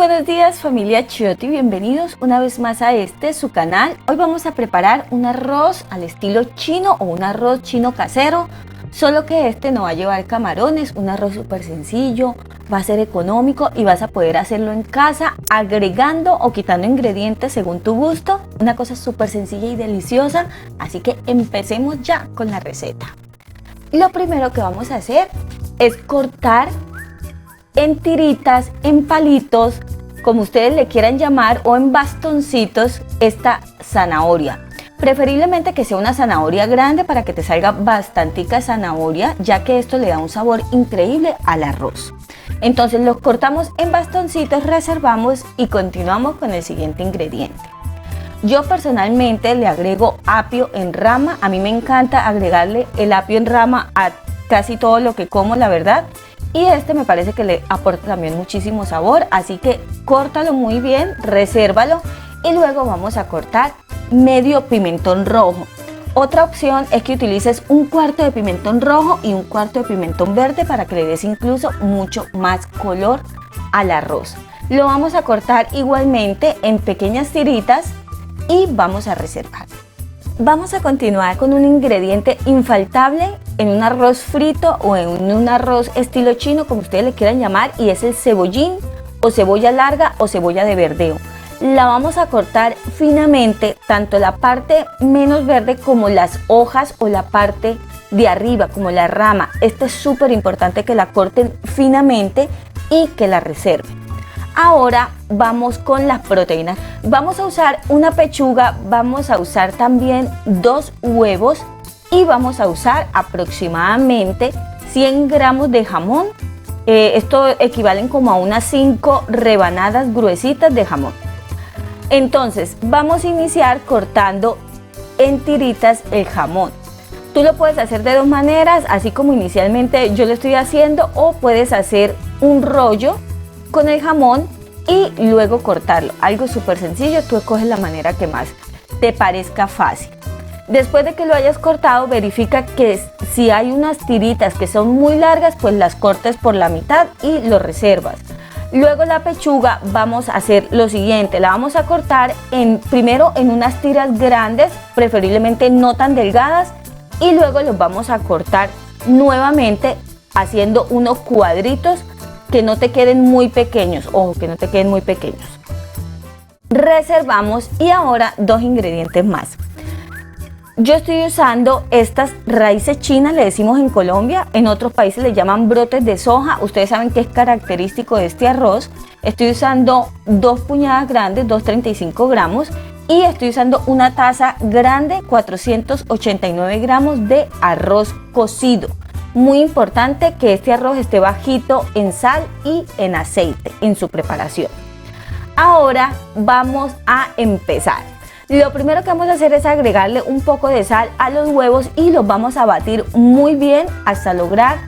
buenos días familia Chiotti, bienvenidos una vez más a su canal. Hoy vamos a preparar un arroz al estilo chino o un arroz chino casero, solo que no va a llevar camarones, un arroz súper sencillo, va a ser económico y vas a poder hacerlo en casa agregando o quitando ingredientes según tu gusto. Una cosa súper sencilla y deliciosa, así que empecemos ya con la receta. Lo primero que vamos a hacer es cortar en tiritas, en palitos, como ustedes le quieran llamar, o en bastoncitos esta zanahoria. Preferiblemente que sea una zanahoria grande para que te salga bastantica zanahoria, ya que esto le da un sabor increíble al arroz. Entonces los cortamos en bastoncitos, reservamos y continuamos con el siguiente ingrediente. Yo personalmente le agrego apio en rama. A mí me encanta agregarle el apio en rama a casi todo lo que como, la verdad. Y me parece que le aporta también muchísimo sabor, así que córtalo muy bien, resérvalo y luego vamos a cortar medio pimentón rojo. Otra opción es que utilices un cuarto de pimentón rojo y un cuarto de pimentón verde para que le des incluso mucho más color al arroz. Lo vamos a cortar igualmente en pequeñas tiritas y vamos a reservar. Vamos a continuar con un ingrediente infaltable en un arroz frito o en un arroz estilo chino, como ustedes le quieran llamar, y es el cebollín o cebolla larga o cebolla de verdeo. La vamos a cortar finamente, tanto la parte menos verde como las hojas o la parte de arriba como la rama. Es súper importante que la corten finamente y que la reserven. Ahora vamos con las proteínas. Vamos a usar una pechuga, vamos a usar también 2 huevos y vamos a usar aproximadamente 100 gramos de jamón. Esto equivalen como a unas 5 rebanadas gruesitas de jamón. Entonces vamos a iniciar cortando en tiritas el jamón. Tú lo puedes hacer de 2 maneras, así como inicialmente yo lo estoy haciendo, o puedes hacer un rollo con el jamón y luego cortarlo. Algo súper sencillo, tú escoges la manera que más te parezca fácil. Después de que lo hayas cortado, verifica que si hay unas tiritas que son muy largas, pues las cortes por la mitad y lo reservas. Luego la pechuga vamos a hacer lo siguiente, la vamos a cortar primero en unas tiras grandes, preferiblemente no tan delgadas, y luego los vamos a cortar nuevamente haciendo unos cuadritos que no te queden muy pequeños, ojo, que no te queden muy pequeños. Reservamos y ahora 2 ingredientes más. Yo estoy usando estas raíces chinas, le decimos en Colombia, en otros países le llaman brotes de soja. Ustedes saben que es característico de este arroz. Estoy usando 2 puñadas grandes, 235 gramos, y estoy usando una taza grande, 489 gramos de arroz cocido. Muy importante que este arroz esté bajito en sal y en aceite en su preparación. Ahora vamos a empezar. Lo primero que vamos a hacer es agregarle un poco de sal a los huevos y los vamos a batir muy bien hasta lograr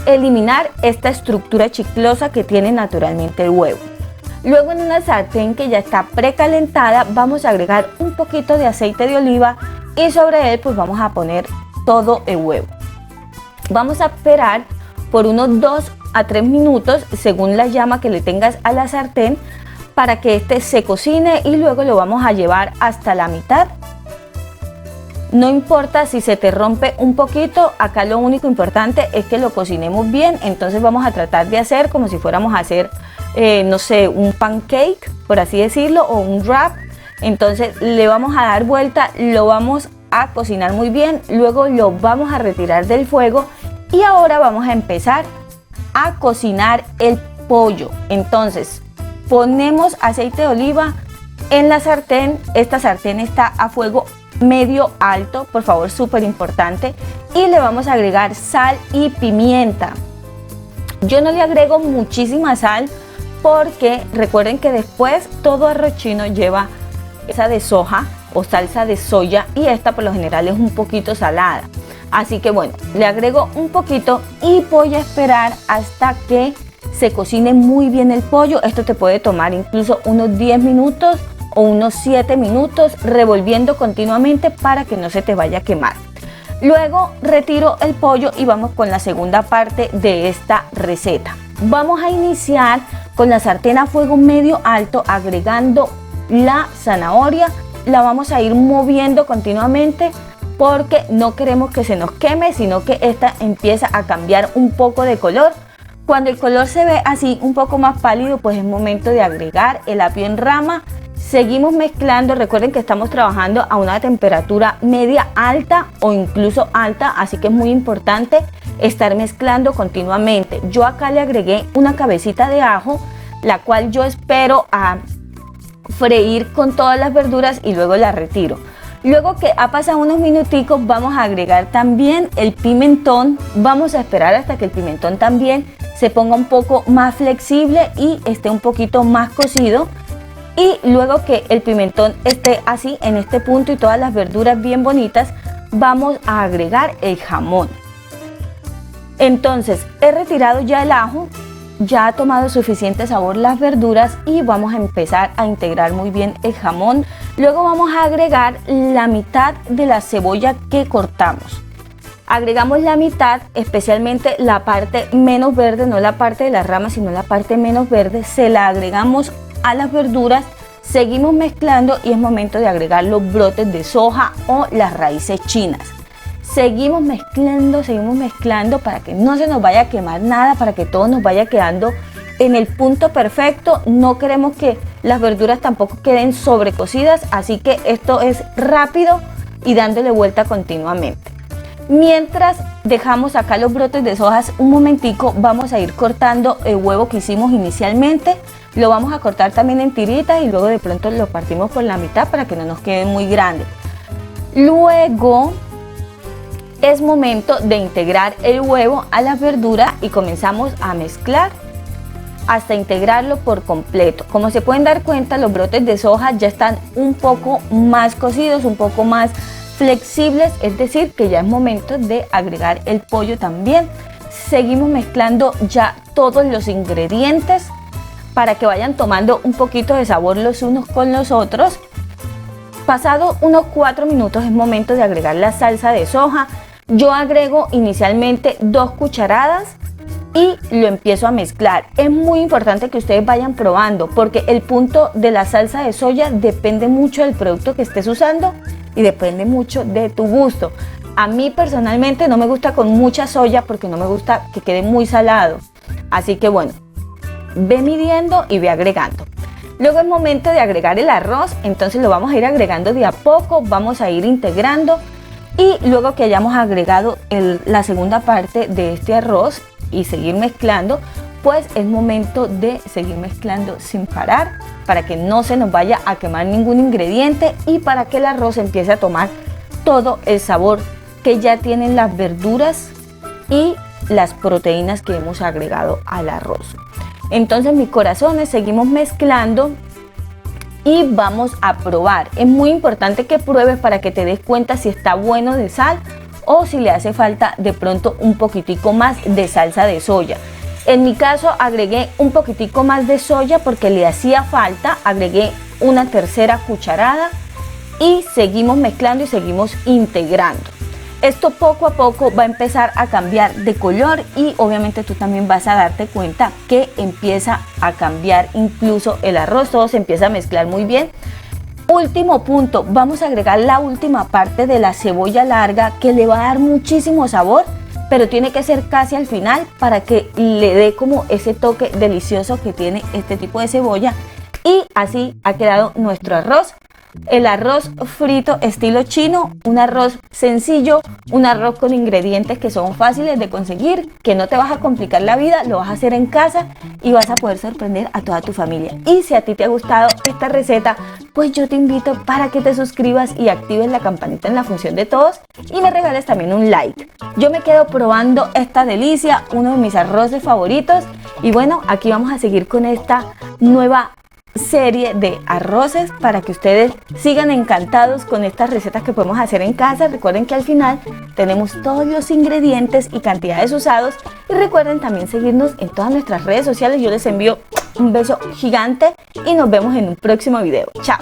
eliminar esta estructura chiclosa que tiene naturalmente el huevo. Luego en una sartén que ya está precalentada vamos a agregar un poquito de aceite de oliva y sobre él pues vamos a poner todo el huevo. Vamos a esperar por unos 2 a 3 minutos según la llama que le tengas a la sartén para que se cocine y luego lo vamos a llevar hasta la mitad. No importa si se te rompe un poquito, acá lo único importante es que lo cocinemos bien. Entonces vamos a tratar de hacer como si fuéramos a hacer, no sé, un pancake, por así decirlo, o un wrap. Entonces le vamos a dar vuelta, lo vamos a cocinar muy bien, luego lo vamos a retirar del fuego y ahora vamos a empezar a cocinar el pollo. Entonces ponemos aceite de oliva en la sartén. Esta sartén está a fuego medio alto, por favor, súper importante, y le vamos a agregar sal y pimienta. Yo no le agrego muchísima sal porque recuerden que después todo arroz chino lleva salsa de soja o salsa de soya y esta por lo general es un poquito salada, así que bueno, le agrego un poquito y voy a esperar hasta que se cocine muy bien el pollo. Esto te puede tomar incluso unos 10 minutos o unos 7 minutos revolviendo continuamente para que no se te vaya a quemar. Luego retiro el pollo y vamos con la segunda parte de esta receta. Vamos a iniciar con la sartén a fuego medio alto, agregando la zanahoria. La vamos a ir moviendo continuamente porque no queremos que se nos queme, sino que esta empieza a cambiar un poco de color. Cuando el color se ve así un poco más pálido, pues es momento de agregar el apio en rama. Seguimos mezclando, recuerden que estamos trabajando a una temperatura media alta o incluso alta, así que es muy importante estar mezclando continuamente. Yo acá le agregué una cabecita de ajo, la cual yo espero a freír con todas las verduras y luego la retiro. Luego que ha pasado unos minuticos, vamos a agregar también el pimentón. Vamos a esperar hasta que el pimentón también se ponga un poco más flexible y esté un poquito más cocido. Y luego que el pimentón esté así en este punto y todas las verduras bien bonitas, vamos a agregar el jamón. Entonces he retirado ya el ajo, ya ha tomado suficiente sabor las verduras y vamos a empezar a integrar muy bien el jamón. Luego vamos a agregar la mitad de la cebolla que cortamos. Agregamos la mitad, especialmente la parte menos verde, no la parte de la rama, sino la parte menos verde. Se la agregamos a las verduras, seguimos mezclando y es momento de agregar los brotes de soja o las raíces chinas. Seguimos mezclando para que no se nos vaya a quemar nada, para que todo nos vaya quedando en el punto perfecto. No queremos que las verduras tampoco queden sobrecocidas, así que esto es rápido y dándole vuelta continuamente. Mientras dejamos acá los brotes de sojas un momentico, vamos a ir cortando el huevo que hicimos inicialmente. Lo vamos a cortar también en tiritas y luego de pronto lo partimos por la mitad para que no nos quede muy grande. Luego es momento de integrar el huevo a la verdura y comenzamos a mezclar hasta integrarlo por completo. Como se pueden dar cuenta, los brotes de soja ya están un poco más cocidos, un poco más flexibles, es decir, que ya es momento de agregar el pollo también. Seguimos mezclando ya todos los ingredientes para que vayan tomando un poquito de sabor los unos con los otros. Pasado unos 4 minutos es momento de agregar la salsa de soja. Yo agrego inicialmente 2 cucharadas y lo empiezo a mezclar. Es muy importante que ustedes vayan probando porque el punto de la salsa de soya depende mucho del producto que estés usando y depende mucho de tu gusto. A mí personalmente no me gusta con mucha soya porque no me gusta que quede muy salado. Así que bueno, ve midiendo y ve agregando. Luego es momento de agregar el arroz, entonces lo vamos a ir agregando de a poco, vamos a ir integrando y luego que hayamos agregado la segunda parte de este arroz y seguir mezclando, pues es momento de seguir mezclando sin parar para que no se nos vaya a quemar ningún ingrediente y para que el arroz empiece a tomar todo el sabor que ya tienen las verduras y las proteínas que hemos agregado al arroz. Entonces, mis corazones, seguimos mezclando y vamos a probar. Es muy importante que pruebes para que te des cuenta si está bueno de sal o si le hace falta de pronto un poquitico más de salsa de soya. En mi caso agregué un poquitico más de soya porque le hacía falta, agregué una tercera cucharada y seguimos mezclando y seguimos integrando. Esto poco a poco va a empezar a cambiar de color y obviamente tú también vas a darte cuenta que empieza a cambiar incluso el arroz, todo se empieza a mezclar muy bien. Último punto, vamos a agregar la última parte de la cebolla larga que le va a dar muchísimo sabor, pero tiene que ser casi al final para que le dé como ese toque delicioso que tiene este tipo de cebolla. Y así ha quedado nuestro arroz. El arroz frito estilo chino, un arroz sencillo, un arroz con ingredientes que son fáciles de conseguir, que no te vas a complicar la vida, lo vas a hacer en casa y vas a poder sorprender a toda tu familia. Y si a ti te ha gustado esta receta, pues yo te invito para que te suscribas y actives la campanita en la función de todos y me regales también un like. Yo me quedo probando esta delicia, uno de mis arroces favoritos y bueno, aquí vamos a seguir con esta nueva serie de arroces para que ustedes sigan encantados con estas recetas que podemos hacer en casa. Recuerden que al final tenemos todos los ingredientes y cantidades usados y recuerden también seguirnos en todas nuestras redes sociales. Yo les envío un beso gigante y nos vemos en un próximo video. Chao.